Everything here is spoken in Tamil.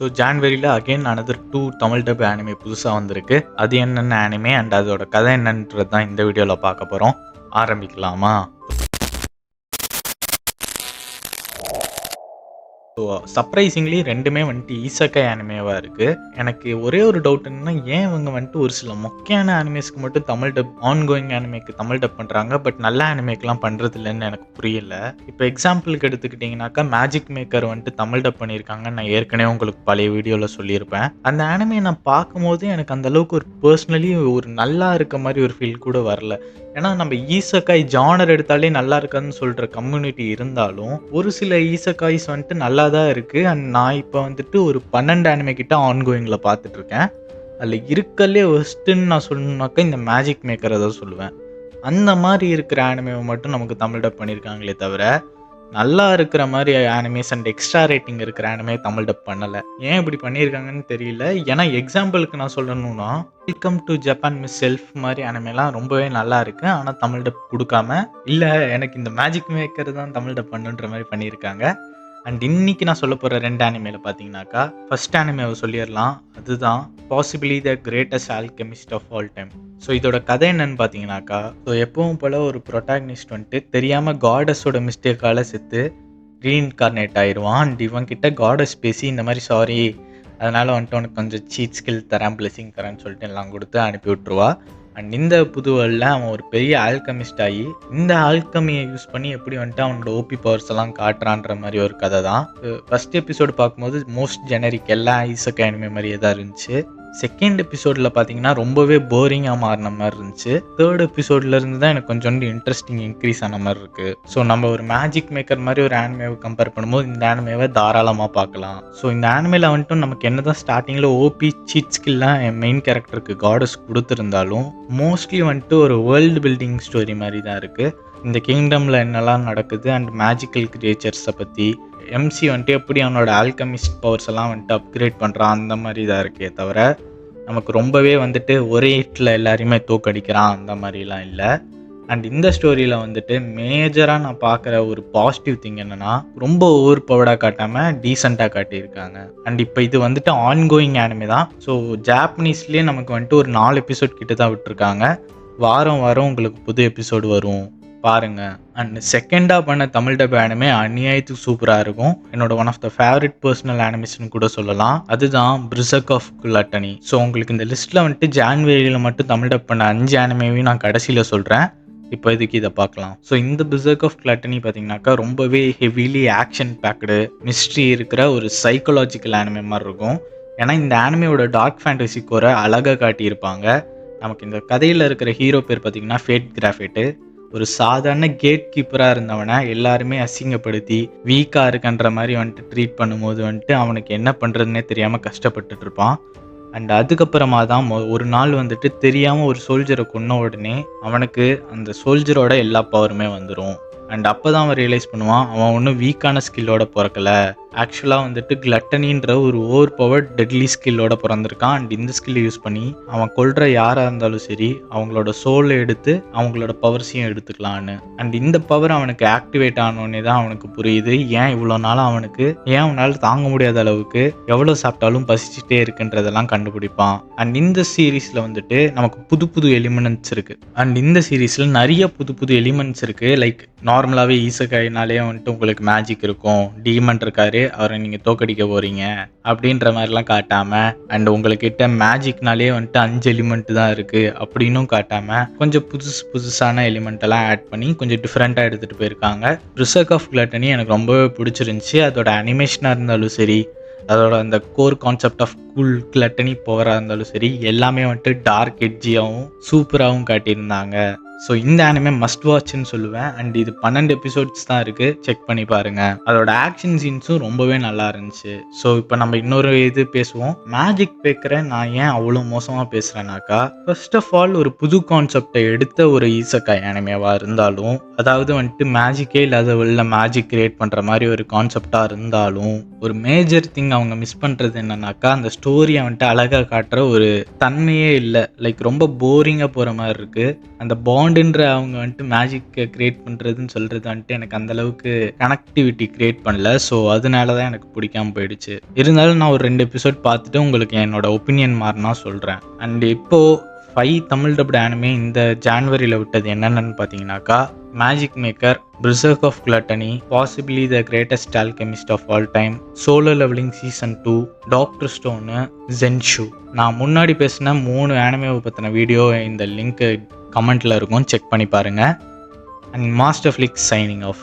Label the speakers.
Speaker 1: ஸோ ஜான்வரியில் again another 2 Tamil dub anime புதுசாக வந்திருக்கு. அது என்னென்ன ஆனிமே அண்ட் அதோட கதை என்னன்றது தான் இந்த வீடியோவில் பார்க்க போகிறோம். ஆரம்பிக்கலாமா? ஸோ சர்ப்ரைசிங்லி ரெண்டுமே வந்துட்டு ஈசக்கை ஆனிமேவாக இருக்குது. எனக்கு ஒரே ஒரு டவுட் என்னன்னா, ஏன் இவங்க வந்துட்டு ஒரு சில மொக்கையான ஆனிமேஸ்க்கு மட்டும் தமிழ் டப், ஆன் கோயிங் ஆனிமேக்கு தமிழ் டப் பண்ணுறாங்க, பட் நல்ல ஆனிமேக்கெலாம் பண்ணுறது இல்லைன்னு எனக்கு புரியல. இப்போ எக்ஸாம்பிளுக்கு எடுத்துக்கிட்டிங்கனாக்கா மேஜிக் மேக்கர் வந்துட்டு தமிழ் டப் பண்ணியிருக்காங்க. நான் ஏற்கனவே உங்களுக்கு பழைய வீடியோவில் சொல்லியிருப்பேன். அந்த ஆனிமே நான் பார்க்கும்போது எனக்கு அந்தளவுக்கு ஒரு பர்சனலி ஒரு நல்லா இருக்க மாதிரி ஒரு ஃபீல் கூட வரல. ஏன்னா நம்ம ஈசக்காய் ஜானர் எடுத்தாலே நல்லா இருக்காதுன்னு சொல்கிற கம்யூனிட்டி இருந்தாலும் ஒரு சில ஈசக்காய்ஸ் வந்துட்டு நல்லா தான் இருக்குது. அண்ட் நான் இப்போ வந்துட்டு ஒரு 12 ஆனிமே கிட்ட ஆன்கோயிங்கில் பார்த்துட்ருக்கேன். அதில் இருக்கலே ஒஸ்ட்டுன்னு நான் சொல்லணுன்னாக்கா இந்த மேஜிக் மேக்கரை தான் சொல்லுவேன். அந்த மாதிரி இருக்கிற ஆனிமேவை மட்டும் நமக்கு தமிழ் டப் பண்ணியிருக்காங்களே தவிர நல்லா இருக்கிற மாதிரி ஆனிமேஸ் அண்ட் எக்ஸ்ட்ரா ரேட்டிங் இருக்கிற ஆனிமே தமிழ் டப் பண்ணலை. ஏன் இப்படி பண்ணியிருக்காங்கன்னு தெரியல. ஏன்னா எக்ஸாம்பிளுக்கு நான் சொல்லணும்னா welcome to Japan miss self மாதிரி ஆனிமேலாம் ரொம்பவே நல்லா இருக்குது. ஆனால் தமிழ் டப் கொடுக்காம இல்லை எனக்கு இந்த மேஜிக் மேக்கர் தான் தமிழ் டப் பண்ணுன்ற மாதிரி பண்ணியிருக்காங்க. அண்ட் இன்னைக்கு நான் சொல்ல போகிற 2 ஆனிமேல பார்த்தீங்கன்னாக்கா ஃபர்ஸ்ட் ஆனிமேவை சொல்லிடலாம். அதுதான் possibly the greatest alchemist of all time. So இதோட கதை என்னன்னு பார்த்தீங்கன்னாக்கா, ஸோ எப்பவும் போல் ஒரு ப்ரொட்டாகனிஸ்ட் வந்துட்டு தெரியாமல் காடஸோட மிஸ்டேக்கால் செத்து ரீஇன்கார்னேட் ஆயிடுவான். அண்ட் இவன்கிட்ட காடஸ் பேசி இந்த மாதிரி சாரி, அதனால் வந்துட்டு உனக்கு கொஞ்சம் சீட் ஸ்கில் தரேன், பிளெஸிங் தரேன்னு சொல்லிட்டு எல்லாம் கொடுத்து அனுப்பி விட்ருவா. அண்ட் இந்த புது வேர்ல்டில் அவன் ஒரு பெரிய ஆல்கமிஸ்ட் ஆகி இந்த ஆல்கமியை யூஸ் பண்ணி எப்படி வந்துட்டு அவனோட ஓபி பவர்ஸ் எல்லாம் காட்டுறான்ற மாதிரி ஒரு கதை தான். ஃபர்ஸ்ட் எபிசோடு பார்க்கும்போது மோஸ்ட் ஜெனரிக் எல்லா ஈசக்கை ஆனிமே மாதிரியே தான் இருந்துச்சு. செகண்ட் எபிசோடில் பார்த்தீங்கன்னா ரொம்பவே போரிங்காக மாறின மாதிரி இருந்துச்சு. தேர்ட் எபிசோட்லேருந்து தான் எனக்கு கொஞ்சம் இன்ட்ரெஸ்டிங் இன்க்ரீஸ் ஆன மாதிரி இருக்குது. ஸோ நம்ம ஒரு மேஜிக் மேக்கர் மாதிரி ஒரு ஆனிமேவை கம்பேர் பண்ணும்போது இந்த ஆனிமேவை தாராளமாக பார்க்கலாம். ஸோ இந்த ஆனிமேல வந்துட்டு நமக்கு என்ன தான் ஸ்டார்டிங்கில் ஓபி சீட் ஸ்கில்லாம் என் மெயின் கேரக்டருக்கு காடஸ் கொடுத்துருந்தாலும் மோஸ்ட்லி வந்துட்டு ஒரு வேர்ல்டு பில்டிங் ஸ்டோரி மாதிரி தான் இருக்குது. இந்த கிங்டமில் என்னெல்லாம் நடக்குது அண்ட் மேஜிக்கல் கிரியேச்சர்ஸை பற்றி எம்சி வந்துட்டு எப்படி அவனோட ஆல்கமிஸ்ட் பவர்ஸ் எல்லாம் வந்துட்டு அப்கிரேட் பண்ணுறான் அந்த மாதிரி தான் இருக்கே தவிர நமக்கு ரொம்பவே வந்துட்டு ஒரே ஹிட்டில் எல்லாரையுமே தோக்கடிக்கிறான் அந்த மாதிரிலாம் இல்லை. அண்ட் இந்த ஸ்டோரியில் வந்துட்டு மேஜராக நான் பார்க்குற ஒரு பாசிட்டிவ் திங் என்னென்னா, ரொம்ப ஓவர் பவர்டாக காட்டாமல் டீசெண்டாக காட்டியிருக்காங்க. அண்ட் இப்போ இது வந்துட்டு ஆன்கோயிங் ஆனிமே தான். ஸோ ஜாப்பனீஸ்லேயே நமக்கு வந்துட்டு ஒரு 4 எபிசோட் கிட்ட தான் விட்டுருக்காங்க. வாரம் வாரம் உங்களுக்கு புது எபிசோடு வரும், பாருங்க. அண்ட் செகண்டாக பண்ண தமிழ் டப் ஆனிமே அநியாயத்துக்கு சூப்பராக இருக்கும். என்னோட one of the favourite personal animation கூட சொல்லலாம். அதுதான் பிரிசக் ஆஃப் குலட்டனி. ஸோ உங்களுக்கு இந்த லிஸ்ட்டில் வந்துட்டு ஜான்வரியில் மட்டும் தமிழ் டப் பண்ண 5 ஆனிமேவையும் நான் கடைசியில் சொல்கிறேன். இப்போ இதுக்கு இதை பார்க்கலாம். ஸோ இந்த பிரிசக் ஆஃப் குலட்டனி பார்த்தீங்கன்னாக்கா ரொம்பவே ஹெவிலி ஆக்ஷன் பேக்டு மிஸ்ட்ரி இருக்கிற ஒரு சைக்கலாஜிக்கல் ஆனிமே மாதிரி இருக்கும். ஏன்னா இந்த ஆனிமேயோட டார்க் ஃபேண்டசி கோரை அழகாக காட்டியிருப்பாங்க. நமக்கு இந்த கதையில் இருக்கிற ஹீரோ பேர் பார்த்தீங்கன்னா ஃபேட் கிராஃபேட்டு. ஒரு சாதாரண கேட் கீப்பராக இருந்தவனை எல்லாருமே அசிங்கப்படுத்தி வீக்காக இருக்குன்ற மாதிரி வந்துட்டு ட்ரீட் பண்ணும்போது வந்துட்டு அவனுக்கு என்ன பண்ணுறதுனே தெரியாமல் கஷ்டப்பட்டுட்டு இருப்பான். அண்ட் அதுக்கப்புறமா தான் ஒரு நாள் வந்துட்டு தெரியாமல் ஒரு சோல்ஜரை கொன்ன உடனே அவனுக்கு அந்த சோல்ஜரோட எல்லா பவருமே வந்துடும். அண்ட் அப்போ தான் அவன் ரியலைஸ் பண்ணுவான், அவன் ஒன்றும் வீக்கான ஸ்கில்லோட பிறக்கலை, ஆக்சுவலாக வந்துட்டு கிளட்டனின்ற ஒரு ஓவர் பவர் டெட்லி ஸ்கில்லோட பிறந்திருக்கான். அண்ட் இந்த ஸ்கில்லை யூஸ் பண்ணி அவன் கொல்ற யாராக இருந்தாலும் சரி அவங்களோட சோலை எடுத்து அவங்களோட பவர்ஸையும் எடுத்துக்கலான்னு. அண்ட் இந்த பவர் அவனுக்கு ஆக்டிவேட் ஆனோடனே தான் அவனுக்கு புரியுது ஏன் இவ்வளோ நாளாக அவனுக்கு ஏன் அவனால் தாங்க முடியாத அளவுக்கு எவ்வளோ சாப்பிட்டாலும் பசிச்சுட்டே இருக்குன்றதெல்லாம் கண்டுபிடிப்பான். அண்ட் இந்த சீரீஸில் வந்துட்டு நமக்கு புது புது எலிமெண்ட்ஸ் இருக்குது. அண்ட் இந்த சீரீஸில் நிறைய புது புது எலிமெண்ட்ஸ் இருக்குது. லைக் நார்மலாகவே ஈசக்காயினாலே வந்துட்டு உங்களுக்கு மேஜிக் இருக்கும், டீமன் இருக்காரு, அவரை நீங்கள் தோக்கடிக்க போகிறீங்க அப்படின்ற மாதிரிலாம் காட்டாமல், அண்ட் உங்கள்கிட்ட மேஜிக்னாலே வந்துட்டு 5 எலிமெண்ட் தான் இருக்குது அப்படின்னும் காட்டாமல் கொஞ்சம் புதுசான எலிமெண்ட்டெல்லாம் ஆட் பண்ணி கொஞ்சம் டிஃப்ரெண்ட்டாக எடுத்துகிட்டு போயிருக்காங்க. பிரிசக் ஆஃப் குலட்டனி எனக்கு ரொம்பவே பிடிச்சிருந்துச்சி. அதோட அனிமேஷனாக இருந்தாலும் சரி, அதோட அந்த core concept of cool gluttony பவராக இருந்தாலும் சரி, எல்லாமே வந்துட்டு டார்க் எட்ஜியாகவும் சூப்பராகவும் காட்டியிருந்தாங்க. ஸோ இந்த ஆனிமே மஸ்ட் வாட்ச்னு சொல்லுவேன். அண்ட் இது 12 எபிசோட்ஸ் தான் இருக்குது, செக் பண்ணி பாருங்கள். அதோட ஆக்ஷன் சீன்ஸும் ரொம்பவே நல்லா இருந்துச்சு. ஸோ இப்போ நம்ம இன்னொரு இது பேசுவோம். மேஜிக் பேக்கரை நான் ஏன் அவ்வளோ மோசமாக பேசுகிறேன்னாக்கா, ஃபர்ஸ்ட் ஆஃப் ஆல் ஒரு புது கான்செப்டை எடுத்த ஒரு ஈசக்காய் ஆனிமேவாக இருந்தாலும், அதாவது வந்துட்டு மேஜிக்கே இல்லாத உள்ள மேஜிக் கிரியேட் பண்ணுற மாதிரி ஒரு கான்செப்டாக இருந்தாலும், ஒரு மேஜர் திங் அவங்க மிஸ் பண்ணுறது என்னன்னாக்கா, அந்த ஸ்டோரியை வந்துட்டு அழகாக காட்டுற ஒரு தன்மையே இல்லை. லைக் ரொம்ப போரிங்காக போகிற மாதிரி இருக்குது. அந்த பாண்டுன்ற அவங்க வந்துட்டு மேஜிக்கை கிரியேட் பண்ணுறதுன்னு சொல்கிறது வந்துட்டு எனக்கு அந்தளவுக்கு கனெக்டிவிட்டி கிரியேட் பண்ணல. ஸோ அதனால தான் எனக்கு பிடிக்காம போயிடுச்சு. இருந்தாலும் நான் ஒரு 2 எபிசோட் பார்த்துட்டு உங்களுக்கு என்னோட ஒப்பீனியன் மாறினா சொல்கிறேன். அண்ட் இப்போது 5 தமிழ் டப்டு ஆனிமே இந்த ஜான்வரியில் விட்டது என்னென்னு பார்த்தீங்கன்னாக்கா, magic maker, Berserk of Gluttony, Possibly the Greatest Alchemist of All Time, Solo Leveling Season 2, doctor ஸ்டோனு, ஜென்ஷு. நான் முன்னாடி பேசின 3 ஆனிமேவை பற்றின வீடியோ இந்த லிங்க்கு கமெண்ட்டில் இருக்கும், செக் பண்ணி பாருங்கள். And master flakes signing off.